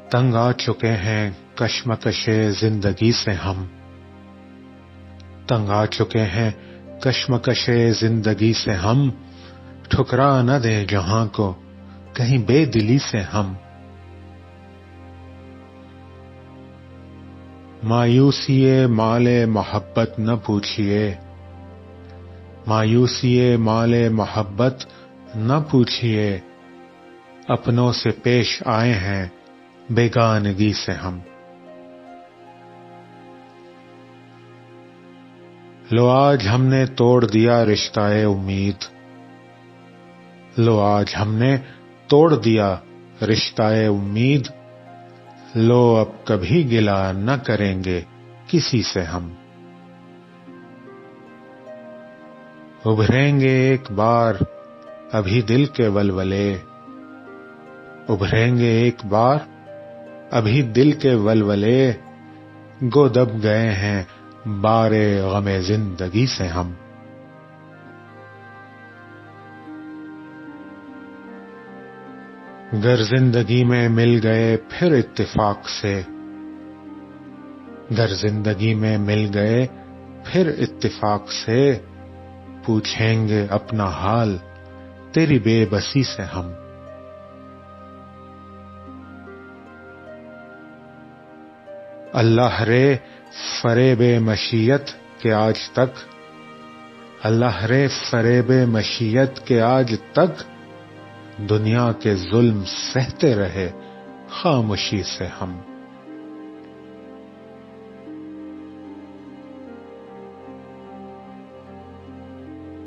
تنگ آ چکے ہیں کشمکش زندگی سے ہم، تنگ آ چکے ہیں کشمکش زندگی سے ہم، ٹھکرا نہ دیں جہاں کو کہیں بے دلی سے ہم۔ مایوسی مال محبت نہ پوچھئے، مایوسی مال محبت نہ پوچھئے، اپنوں سے پیش آئے ہیں بیگانگی سے ہم۔ لو آج ہم نے توڑ دیا رشتہ امید، لو آج ہم نے توڑ دیا رشتہ امید، لو اب کبھی گلہ نہ کریں گے کسی سے ہم۔ ابھریں گے ایک بار ابھی دل کے ولولے، ابھریں گے ایک بار ابھی دل کے ولولے، گو دب گئے ہیں بار غم زندگی سے ہم۔ گر زندگی میں مل گئے پھر اتفاق سے، گر زندگی میں مل گئے پھر اتفاق سے، پوچھیں گے اپنا حال تیری بے بسی سے ہم۔ اللہ رے فریب مشیت کے آج تک، اللہ رے فریب مشیت کے آج تک، دنیا کے ظلم سہتے رہے خاموشی سے ہم۔